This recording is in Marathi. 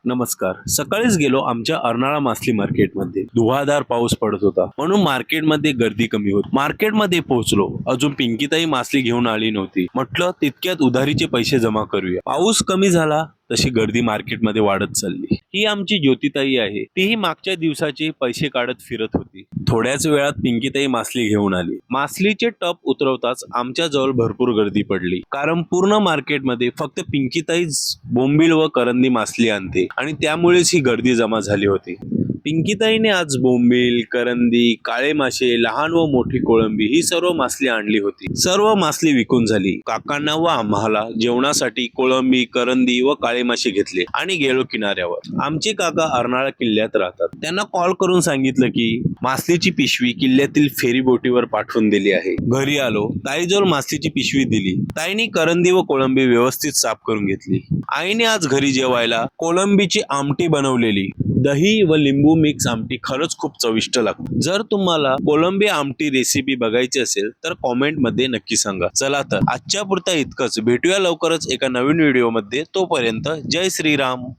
नमस्कार. सकाळीच गेलो आमच्या अर्नाळा मासली मार्केटमध्ये. धुवाधार पाऊस पडत होता म्हणून मार्केटमध्ये गर्दी कमी होती. मार्केटमध्ये पोहोचलो. अजून पिंकीताई मासली घेऊन आली नव्हती. म्हटलं तितक्यात उधारीचे पैसे जमा करूया. पाऊस कमी झाला तशी गर्दी मार्केटमध्ये वाढत चालली. ही आमची ज्योतिताई आहे. तीही मागच्या दिवसाचे पैसे काढत फिरत होती. थोड्याच वेळात पिंकीताई मासली घेऊन आली. मासलीचे टप उतरवताच आमच्या जवळ भरपूर गर्दी पडली. कारण पूर्ण मार्केटमध्ये फक्त पिंकीताईच बोंबील व करंदी मासली आणते आणि त्यामुळेच ही गर्दी जमा झाली होती. पिंकीताईने आज बोंबील, करंदी, काळे मासे, लहान व मोठी कोळंबी ही सर्व मासली आणली होती. सर्व मासली विकून झाली. काकांना व आम्हाला जेवणासाठी कोळंबी, करंदी व काळे मासे घेतले आणि गेलो किनाऱ्यावर. आमचे काका अर्नाळा किल्ल्यात राहतात. त्यांना कॉल करून सांगितलं की मासलीची पिशवी किल्ल्यातील फेरी बोटीवर पाठवून दिली आहे. घरी आलो. ताईजवळ मासलीची पिशवी दिली. ताईने करंदी व कोळंबी व्यवस्थित साफ करून घेतली. आईने आज घरी जेवायला कोळंबीची आमटी बनवलेली. दही व लिंबू मिक्स आमटी खरंच खूप चविष्ट लागते. जर तुम्हाला कोळंबी आमटी रेसिपी बघायची असेल तर कॉमेंट मध्ये नक्की सांगा. चला तर आजच्या पुरता इतकंच. भेटूया लवकरच एका नवीन व्हिडिओ मध्ये. तोपर्यंत जय श्रीराम.